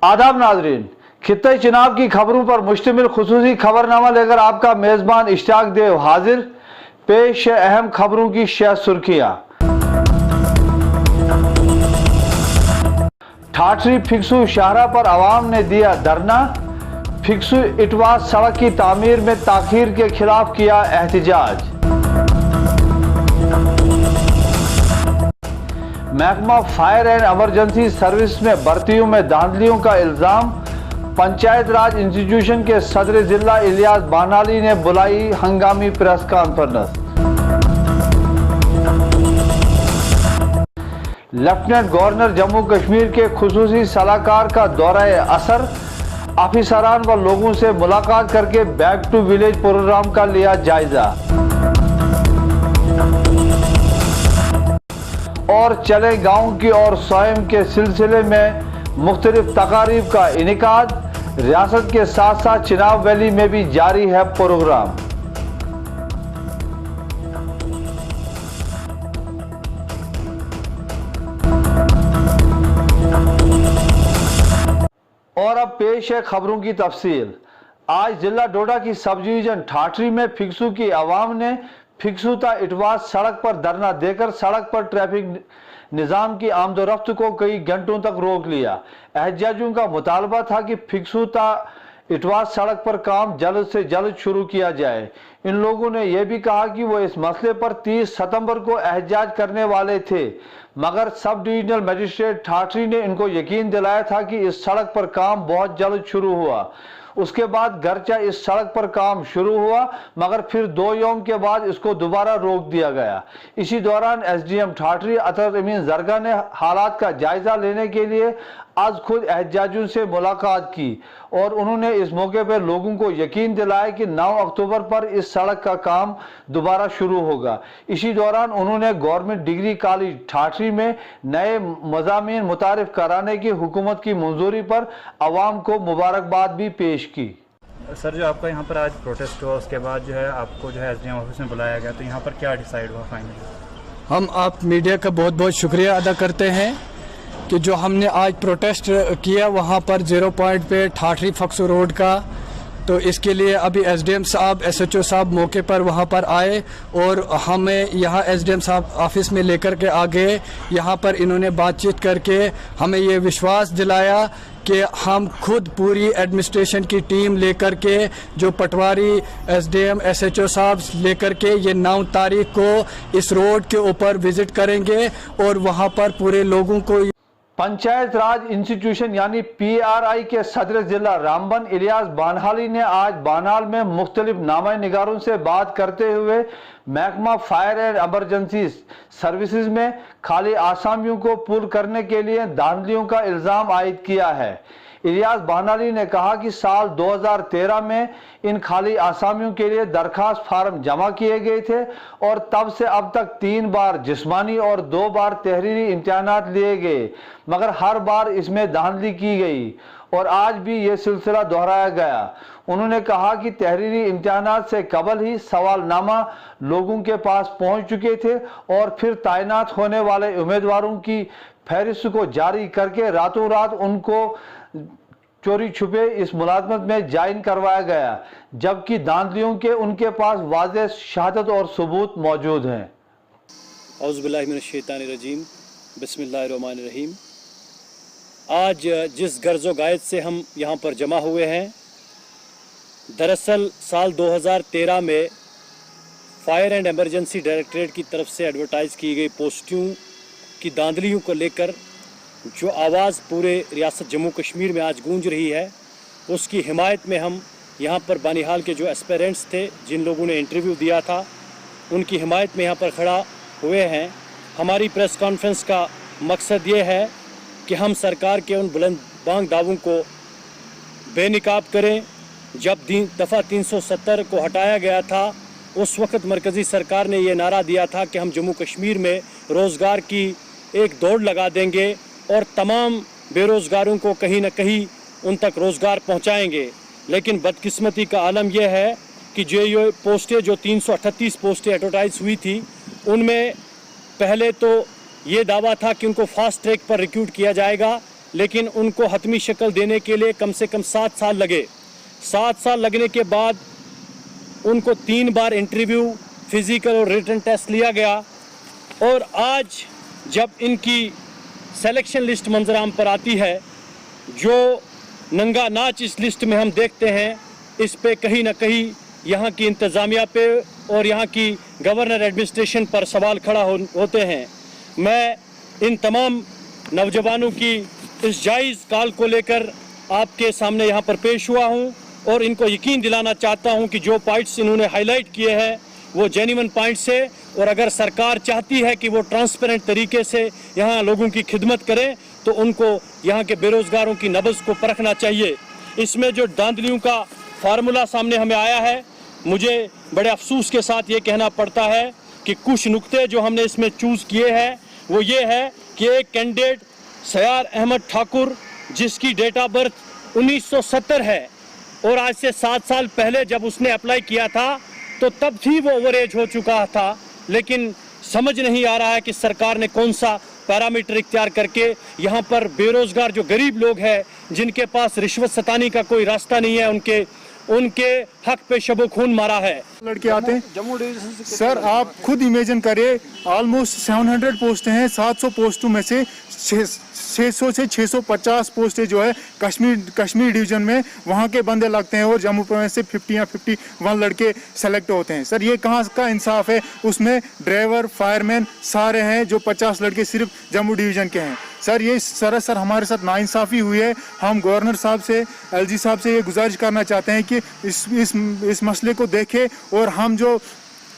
आदाब नाजरीन, खित्ते चुनाव की खबरों पर मुश्तमिल खुसूसी खबरनामा लेकर आपका मेजबान इश्तियाक देव हाजिर। पेश है अहम खबरों की 6 सुर्खियां। ठाठरी फिक्सू शाहरा पर आवाम ने दिया धरना। फिक्सू इटवा सड़क की तामीर में ताखीर के खिलाफ किया एहतजाज। महकमा फायर एंड इमरजेंसी सर्विस में भर्तियों में धांधलियों का इल्जाम। पंचायत राज इंस्टीट्यूशन के सदर जिला इलियास बानाली ने बुलाई हंगामी press conference. Lieutenant governor Jammu Kashmir के खुसूसी सलाहकार का दौरा असर। अफसरान व लोगों से मुलाकात करके बैक टू विलेज प्रोग्राम का लिया जायजा। और चले गांव की और स्वयं के सिलसिले में मुख्तलिफ तकारीब का इनेकाद। रियासत के साथ साथ चिनाब वैली में भी जारी है प्रोग्राम। और अब पेश है खबरों की तफसील। आज जिला डोडा की सब डिवीजन ठाठरी में फिक्सू की आवाम ने फिक्सूता इटवास सड़क पर धरना देकर सड़क पर ट्रैफिक निजाम की आमदोरफ्त को कई घंटों तक रोक लिया। एहतजाजियों का मुतालबा था कि फिक्सूता इटवास सड़क पर काम जल्द से जल्द शुरू किया जाए। इन लोगों ने यह भी कहा कि वो इस मसले पर 30 सितंबर को एहतजाज करने वाले थे, मगर सब डिविजनल मजिस्ट्रेट ठाठरी ने इनको यकीन दिलाया था कि इस सड़क पर काम बहुत जल्द शुरू हुआ। उसके बाद गर्चा इस सड़क पर काम शुरू हुआ, मगर फिर 2 यौम के बाद इसको दोबारा रोक दिया गया। इसी दौरान एसडीएम ठाठरी अतर अमीन जरगा ने हालात का जायजा लेने के लिए आज खुद एहतजाजियों से मुलाकात की और उन्होंने इस मौके पर लोगों को यकीन दिलाया कि 9 अक्टूबर पर इस सड़क का काम दोबारा शुरू होगा। इसी दौरान उन्होंने गवर्नमेंट डिग्री कॉलेज ठाठरी में नए मज़ामीन मुतारिफ कराने की हुकूमत की मंजूरी पर आवाम को मुबारकबाद भी पेश की। सर, जो आपका यहाँ पर आज प्रोटेस्ट हुआ उसके बाद जो है आपको जो है एसडीएम ऑफिस में बुलाया गया, तो यहाँ पर क्या डिसाइड हुआ फाइनली? हम आप मीडिया का बहुत बहुत शुक्रिया अदा करते हैं कि जो हमने आज प्रोटेस्ट किया वहाँ पर 0 पॉइंट पे ठाठरी फक्सू रोड का, तो इसके लिए अभी एसडीएम साहब एसएचओ साहब मौके पर वहाँ पर आए और हमें यहाँ एसडीएम साहब ऑफिस में लेकर के आ गए। यहाँ पर इन्होंने बातचीत करके हमें ये विश्वास दिलाया कि हम खुद पूरी एडमिनिस्ट्रेशन की टीम लेकर के, जो पटवारी एसडीएम एसएचओ साहब लेकर के ये 9 तारीख को इस रोड के ऊपर विजिट करेंगे और वहाँ पर पूरे लोगों को। पंचायत राज इंस्टीट्यूशन यानी पीआरआई के सदर जिला रामबन इलियास बानहाली ने आज बानाल में मुख्तलिफ नामा निगारों से बात करते हुए महकमा फायर एंड इमरजेंसी सर्विसेज में खाली आसामियों को पुल करने के लिए धांधलियों का इल्जाम आयद किया है। इलियास बानाली ने कहा कि साल 2013 में इन खाली आसामियों के लिए दरखास्त फार्म जमा किए गए थे और तब से अब तक 3 बार जिस्मानी और 2 बार तहरीरी इम्तिहानात लिए गए, मगर हर बार इसमें धांधली की गई और आज भी ये सिलसिला दोहराया गया। उन्होंने कहा कि तहरीरी इम्तिहानात से कबल ही सवालनामा लोगों के पास पहुंच चुके थे और फिर तैनात होने वाले उम्मीदवारों की फहरिस्त को जारी करके रातों रात उनको चोरी छुपे इस मुलाजमत में ज्वाइन करवाया गया, जबकि धांधलियों के उनके पास वाज़ेह शहादत और सबूत मौजूद हैं। औज़ुबिल्लाहि मिनश्शैतानिर्रजीम, बिस्मिल्लाहिर्रहमानिर्रहीम। आज जिस गर्ज़ो गायत से हम यहाँ पर जमा हुए हैं, दरअसल साल 2013 में फायर एंड इमरजेंसी डायरेक्टरेट की तरफ से एडवर्टाइज़ की गई पोस्टों की धांधलियों को लेकर जो आवाज़ पूरे रियासत जम्मू कश्मीर में आज गूंज रही है, उसकी हिमायत में हम यहाँ पर बानिहाल के जो एस्पिरेंट्स थे, जिन लोगों ने इंटरव्यू दिया था, उनकी हिमायत में यहाँ पर खड़ा हुए हैं। हमारी प्रेस कॉन्फ्रेंस का मकसद ये है कि हम सरकार के उन बुलंद बांग दावों को बेनकाब करें। जब दफ़ा 370 को हटाया गया था, उस वक्त मरकज़ी सरकार ने ये नारा दिया था कि हम जम्मू कश्मीर में रोज़गार की एक दौड़ लगा देंगे और तमाम बेरोज़गारों को कहीं न कहीं उन तक रोज़गार पहुंचाएंगे। लेकिन बदकिस्मती का आलम यह है कि ये पोस्टें जो 338 पोस्टें एडवर्टाइज हुई थी, उनमें पहले तो ये दावा था कि उनको फास्ट ट्रैक पर रिक्रूट किया जाएगा, लेकिन उनको हतमी शक्ल देने के लिए कम से कम 7 साल लगे। 7 साल लगने के बाद उनको 3 बार इंटरव्यू, फिज़िकल और रिटन टेस्ट लिया गया और आज जब इनकी सिलेक्शन लिस्ट मंजराम पर आती है, जो नंगा नाच इस लिस्ट में हम देखते हैं, इस पे कहीं ना कहीं यहाँ की इंतज़ामिया पे और यहाँ की गवर्नर एडमिनिस्ट्रेशन पर सवाल खड़ा होते हैं। मैं इन तमाम नौजवानों की इस जायज़ कॉल को लेकर आपके सामने यहाँ पर पेश हुआ हूँ और इनको यकीन दिलाना चाहता हूँ कि जो पॉइंट्स इन्होंने हाईलाइट किए हैं वो जेन्युइन पॉइंट्स है और अगर सरकार चाहती है कि वो ट्रांसपेरेंट तरीके से यहाँ लोगों की खिदमत करें तो उनको यहाँ के बेरोज़गारों की नब्ज़ को परखना चाहिए। इसमें जो धांधलियों का फार्मूला सामने हमें आया है, मुझे बड़े अफसोस के साथ ये कहना पड़ता है कि कुछ नुक्ते जो हमने इसमें चूज़ किए हैं वो ये है कि एक कैंडिडेट सयार अहमद ठाकुर, जिसकी डेट ऑफ बर्थ 1970 है और आज से 7 साल पहले जब उसने अप्लाई किया था तो तब भी वो ओवर एज हो चुका था, लेकिन समझ नहीं आ रहा है कि सरकार ने कौन सा पैरामीटर इख्तियार करके यहाँ पर बेरोज़गार जो गरीब लोग हैं, जिनके पास रिश्वत सतानी का कोई रास्ता नहीं है, उनके हक पे शबो खून मारा है। लड़के आते हैं जम्मू डिवीजन से। सर आप खुद इमेजिन करिए, ऑलमोस्ट 700 पोस्टें हैं, 700 पोस्टों में से 600 से 650 पोस्टें जो है कश्मीर डिवीजन में वहाँ के बंदे लगते हैं और जम्मू प्रोविंस से 50 या 51 लड़के सेलेक्ट होते हैं। सर ये कहाँ का इंसाफ है? उसमें ड्राइवर, फायरमैन सारे हैं, जो 50 लड़के सिर्फ जम्मू डिवीजन के हैं। सर ये सरासर हमारे साथ नाइंसाफ़ी हुई है। हम गवर्नर साहब से, LG साहब से ये गुजारिश करना चाहते हैं कि इस मसले को देखें और हम जो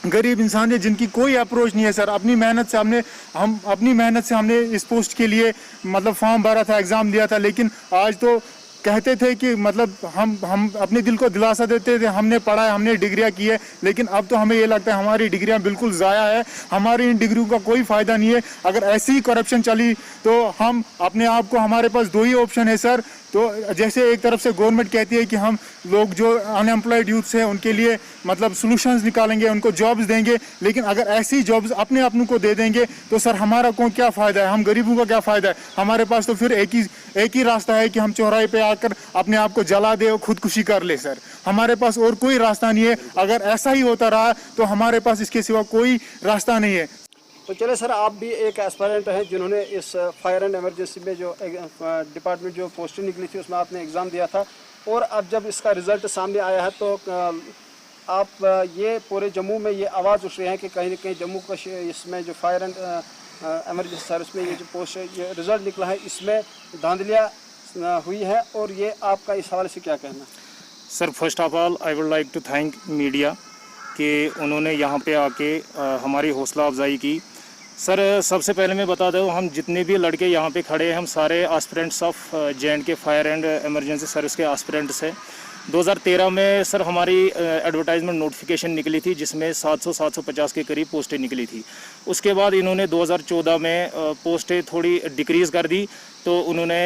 गरीब इंसान है जिनकी कोई अप्रोच नहीं है, सर अपनी मेहनत से हमने इस पोस्ट के लिए मतलब फॉर्म भरा था, एग्ज़ाम दिया था, लेकिन आज तो कहते थे कि मतलब हम अपने दिल को दिलासा देते थे, हमने पढ़ा है, हमने डिग्रियां की है, लेकिन अब तो हमें ये लगता है हमारी डिग्रियां बिल्कुल ज़ाया है, हमारी इन डिग्रियों का कोई फ़ायदा नहीं है। अगर ऐसी ही करप्शन चली तो हम अपने आप को, हमारे पास 2 ही ऑप्शन है सर। तो जैसे एक तरफ से गवर्नमेंट कहती है कि हम लोग जो अनएम्प्लॉयड यूथ्स हैं उनके लिए मतलब सॉल्यूशंस निकालेंगे, उनको जॉब्स देंगे, लेकिन अगर ऐसी जॉब्स अपनों को दे देंगे तो सर हमारा को क्या फ़ायदा है, हम गरीबों का क्या फ़ायदा है? हमारे पास तो फिर एक ही रास्ता है कि हम चौराहे पे आकर अपने आप को जला दे और खुदकुशी कर ले। सर हमारे पास और कोई रास्ता नहीं है। अगर ऐसा ही होता रहा तो हमारे पास इसके सिवा कोई रास्ता नहीं है। तो चले सर, आप भी एक एस्पायरेंट हैं जिन्होंने इस फायर एंड इमरजेंसी में जो डिपार्टमेंट जो पोस्टें निकली थी उसमें आपने एग्ज़ाम दिया था और अब जब इसका रिज़ल्ट सामने आया है तो आप ये पूरे जम्मू में ये आवाज़ उठ रही है कि कहीं ना कहीं जम्मू का इसमें जो फायर एंड इमरजेंसी सर्विस में ये जो पोस्ट ये रिज़ल्ट निकला है इसमें धांधलियाँ हुई है, और ये आपका इस हवाले से क्या कहना? Sir first of all I would like to thank media कि उन्होंने यहाँ पे आके हमारी हौसला अफजाई की। सर सबसे पहले मैं बता दूँ, हम जितने भी लड़के यहाँ पे खड़े हैं हम सारे aspirants of J&K fire and emergency service के एस्पिरेंट्स हैं। 2013 में सर हमारी एडवर्टाइजमेंट नोटिफिकेशन निकली थी जिसमें 700-750 के करीब पोस्टें निकली थी। उसके बाद इन्होंने 2014 में पोस्टें थोड़ी डिक्रीज़ कर दी, तो उन्होंने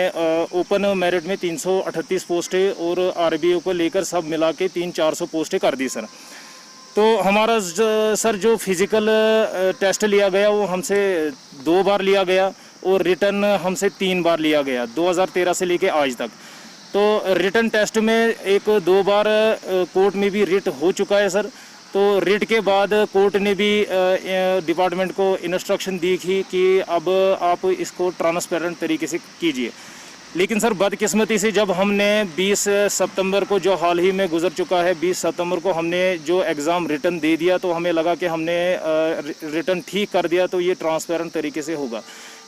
ओपन मेरिट में 338 पोस्टें और RBO को लेकर सब मिला के 300-400 पोस्टें कर दी सर। तो हमारा सर जो फिज़िकल टेस्ट लिया गया वो हमसे 2 बार लिया गया और रिटर्न हमसे 3 बार लिया गया 2013 से लेके आज तक। तो रिटर्न टेस्ट में 1-2 बार कोर्ट में भी रिट हो चुका है सर। तो रिट के बाद कोर्ट ने भी डिपार्टमेंट को इंस्ट्रक्शन दी थी कि अब आप इसको ट्रांसपेरेंट तरीके से कीजिए। लेकिन सर बदकिस्मती से जब हमने 20 सितंबर को जो हाल ही में गुजर चुका है 20 सितंबर को हमने जो एग्ज़ाम रिटर्न दे दिया, तो हमें लगा कि हमने रिटर्न ठीक कर दिया तो ये ट्रांसपेरेंट तरीके से होगा।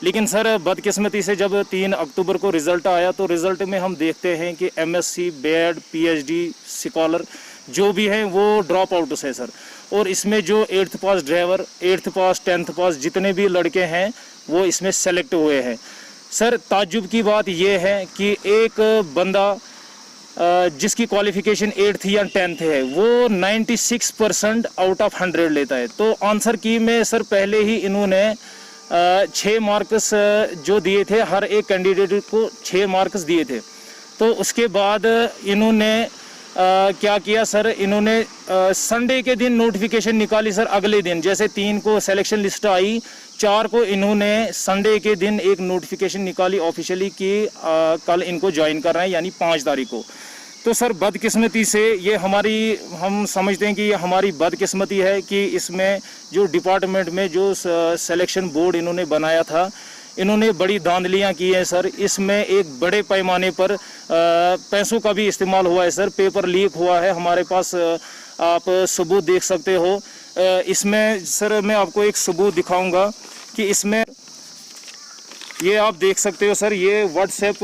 लेकिन सर बदकिस्मती से जब 3 अक्टूबर को रिज़ल्ट आया तो रिज़ल्ट में हम देखते हैं कि MSc, B.Ed, PhD, स्कॉलर जो भी हैं वो ड्रॉप आउट है सर। और इसमें जो 8th पास ड्राइवर, 8th पास, 10th पास जितने भी लड़के हैं वो इसमें सेलेक्ट हुए हैं। सर ताज्जुब की बात यह है कि एक बंदा जिसकी क्वालिफ़िकेशन 8th या 10th है वो 96% आउट ऑफ 100 लेता है। तो आंसर की में सर पहले ही इन्होंने 6 मार्क्स जो दिए थे, हर एक कैंडिडेट को 6 मार्क्स दिए थे। तो उसके बाद इन्होंने क्या किया सर, इन्होंने संडे के दिन नोटिफिकेशन निकाली सर। अगले दिन जैसे 3 को सिलेक्शन लिस्ट आई, 4 को इन्होंने संडे के दिन एक नोटिफिकेशन निकाली ऑफिशियली कि कल इनको ज्वाइन कर रहे हैं, यानी 5 तारीख को। तो सर बदकिस्मती से ये हम समझते हैं कि ये हमारी बदकिस्मती है कि इसमें जो डिपार्टमेंट में जो सिलेक्शन बोर्ड इन्होंने बनाया था, इन्होंने बड़ी धांधलियां की हैं सर। इसमें एक बड़े पैमाने पर पैसों का भी इस्तेमाल हुआ है सर। पेपर लीक हुआ है, हमारे पास आप सबूत देख सकते हो। इसमें सर मैं आपको एक सबूत दिखाऊंगा कि इसमें ये आप देख सकते हो सर, ये व्हाट्सएप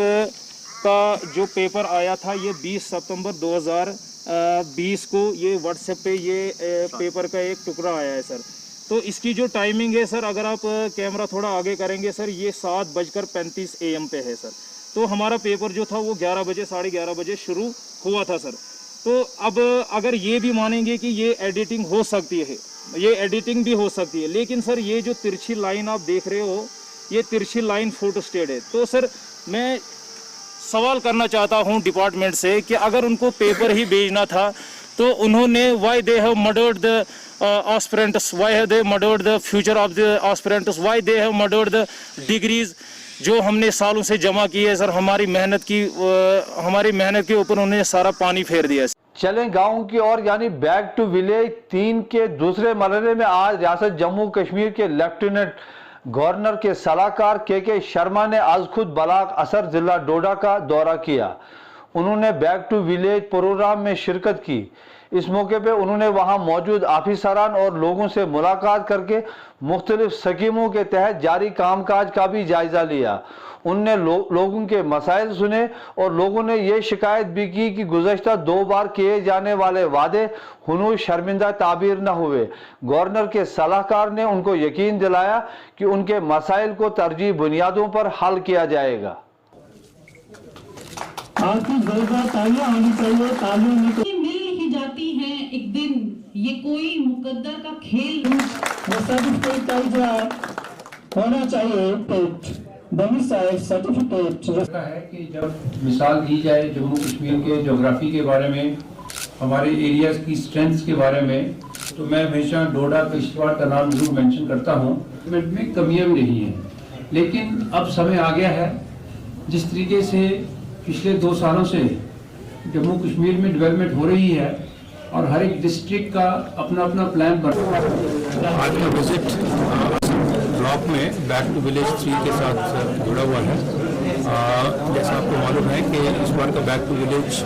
का जो पेपर आया था, ये 20 सितंबर 2020 को ये व्हाट्सएप पे ये पेपर का एक टुकड़ा आया है सर। तो इसकी जो टाइमिंग है सर, अगर आप कैमरा थोड़ा आगे करेंगे सर, ये 7:35 AM पे है सर। तो हमारा पेपर जो था वो 11 बजे 11:30 बजे शुरू हुआ था सर। तो अब अगर ये भी मानेंगे कि ये एडिटिंग हो सकती है, ये एडिटिंग भी हो सकती है, लेकिन सर ये जो तिरछी लाइन आप देख रहे हो, ये तिरछी लाइन फोटोस्टेट है। तो सर मैं सवाल करना चाहता हूं डिपार्टमेंट से कि अगर उनको पेपर ही भेजना था तो उन्होंने why they have murdered the aspirants, why have they murdered the future of the aspirants, why they have murdered the degrees जो हमने सालों से जमा की है सर। हमारी मेहनत के ऊपर उन्होंने सारा पानी फेर दिया। चलें गांव की ओर, यानी बैक टू विलेज 3 के दूसरे मरहले में आज रियासत जम्मू कश्मीर के लेफ्टिनेंट गवर्नर के सलाहकार के शर्मा ने आज खुद बलाक असर जिला डोडा का दौरा किया। उन्होंने बैक टू विलेज प्रोग्राम में शिरकत की। इस मौके पे उन्होंने वहां मौजूद ऑफिसरान और लोगों से मुलाकात करके मुख्तलिफ स्कीमों के तहत जारी कामकाज का भी जायजा लिया। उनने लोगों के मसाइल सुने और लोगों ने ये शिकायत भी की कि गुज़श्ता 2 बार किए जाने वाले वादे हुनूर शर्मिंदा ताबीर न हुए। गवर्नर के सलाहकार ने उनको यकीन दिलाया कि उनके मसाइल को तरजीह बुनियादों पर हल किया जाएगा। जाती हैं एक दिन, ये कोई मुकद्दर का खेल होना चाहिए। सर्टिफिकेट है कि जब मिसाल दी जाए जम्मू कश्मीर के जोग्राफी के बारे में, हमारे एरियाज की स्ट्रेंथ्स के बारे में, तो मैं हमेशा डोडा किश्तवाड़ का नाम जरूर मेंशन करता हूँ। में कमियां भी नहीं है, लेकिन अब समय आ गया है। जिस तरीके से पिछले 2 सालों से जम्मू कश्मीर में डेवलपमेंट हो रही है और हर एक डिस्ट्रिक्ट का अपना अपना प्लान बन रहा है। आज का विजिट ब्लॉक में बैक टू विलेज 3 के साथ जुड़ा हुआ है। जैसा आपको मालूम है कि इस बार का बैक टू विलेज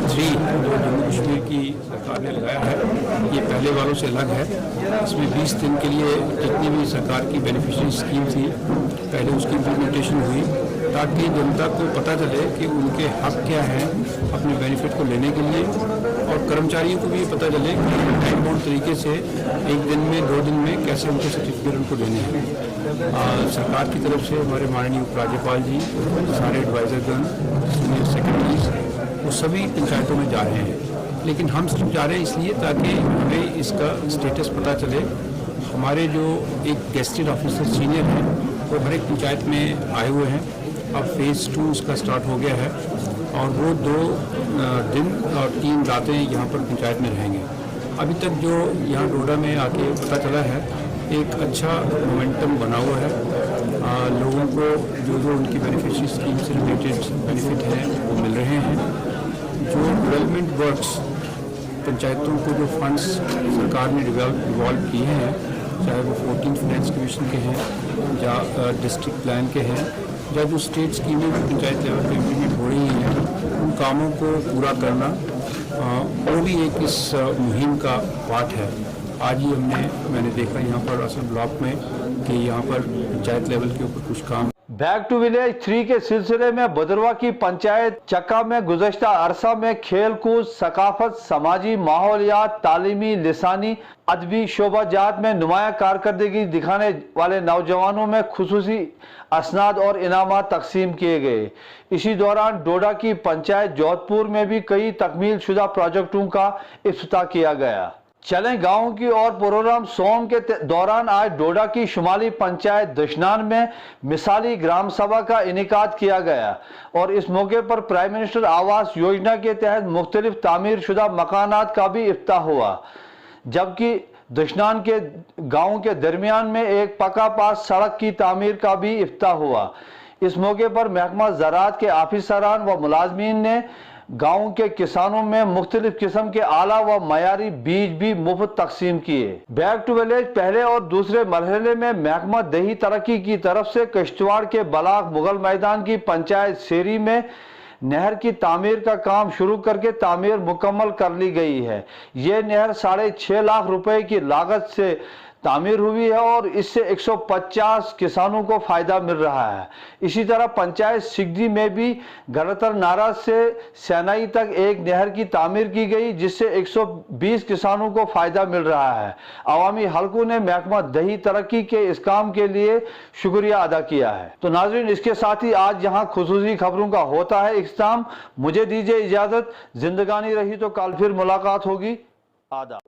3 जो जम्मू कश्मीर की सरकार ने लगाया है, ये पहले वालों से अलग है। इसमें 20 दिन के लिए जितनी भी सरकार की बेनिफिशियरी स्कीम थी, पहले उसकी इम्प्लीमेंटेशन हुई ताकि जनता को पता चले कि उनके हक क्या हैं अपने बेनिफिट को लेने के लिए, और कर्मचारियों को भी पता चले कि टाइम बाउंड तरीके से 1 दिन में 2 दिन में कैसे उनके सर्टिफिकेट उनको देने हैं। सरकार की तरफ से हमारे माननीय उपराज्यपाल जी, सारे एडवाइजरगण, सीनियर सेक्रेटरीज, वो सभी पंचायतों में जा रहे हैं। लेकिन हम सिर्फ जा रहे हैं इसलिए ताकि हमें इसका स्टेटस पता चले। हमारे जो एक गेस्टेड ऑफिसर सीनियर हैं वो हर एक पंचायत में आए हुए हैं। अब फेज़ 2 उसका स्टार्ट हो गया है और वो 2 दिन और 3 रातें यहाँ पर पंचायत में रहेंगे। अभी तक जो यहाँ डोडा में आके पता चला है, एक अच्छा मोमेंटम बना हुआ है। लोगों को जो उनकी बेनिफिशियरी स्कीम से रिलेटेड बेनिफिट हैं वो मिल रहे हैं। जो डेवलपमेंट वर्क्स पंचायतों को जो फंड्स सरकार ने डिवॉल्व किए हैं, चाहे वो 14 फाइनेंस कमीशन के हैं या डिस्ट्रिक्ट प्लान के हैं, या जो स्टेट स्कीमें भी पंचायत लेवल पर इम्प्लीमेंट हो रही हैं, उन कामों को पूरा करना वो भी एक इस मुहिम का पार्ट है। आज ही मैंने देखा यहाँ पर असल ब्लॉक में कि यहाँ पर पंचायत लेवल के ऊपर कुछ काम। बैक टू विलेज 3 के सिलसिले में भदरवा की पंचायत चक्का में गुज़श्ता अरसा में खेल कूद, सकाफत, समाजी माहौलियात, तालीमी, लिसानी, अदबी शोबाजात में नुमाया कारकर्दगी दिखाने वाले नौजवानों में खुसूसी असनाद और इनामात तकसीम किए गए। इसी दौरान डोडा की पंचायत जोधपुर में भी कई तकमील शुदा प्रोजेक्टों का इफ्तिताह किया गया। चलें गांव की और प्रोग्राम सोम के दौरान आज डोडा की शुमाली पंचायत दशनान में मिसाली ग्राम सभा का इनेकाद किया गया और इस मौके पर प्राइम मिनिस्टर आवास योजना के तहत मुख्तलिफ तामीर शुदा मकानात का भी इफ्ताह हुआ, जबकि दशनान के गांव के दरमियान में एक पक्का पास सड़क की तामीर का भी इफ्ताह हुआ। इस मौके पर महकमा ज़राअत के ऑफिसरान व मुलाजमीन ने गांव के किसानों में मुख्तलिफ किस्म के आला व मयारी बीज भी मुफ्त तकसीम किए। बैक टू विलेज पहले और दूसरे मरहले में महकमा दही तरक्की की तरफ से किश्तवाड़ के बलाक मुगल मैदान की पंचायत शेरी में नहर की तामीर का काम शुरू करके तामीर मुकम्मल कर ली गई है। ये नहर 6.5 लाख रुपए की लागत से तामीर हुई है और इससे 150 किसानों को फायदा मिल रहा है। इसी तरह पंचायत सिगदी में भी गलतर नारा से सैनाई तक एक नहर की तामीर की गई, जिससे 120 किसानों को फायदा मिल रहा है। अवामी हलकों ने महकमा दही तरक्की के इस काम के लिए शुक्रिया अदा किया है। तो नाजरीन, इसके साथ ही आज यहाँ खुसूसी खबरों का होता है इख्तिताम। मुझे दीजिए इजाजत, जिंदगानी रही तो कल फिर मुलाकात होगी। आदाब।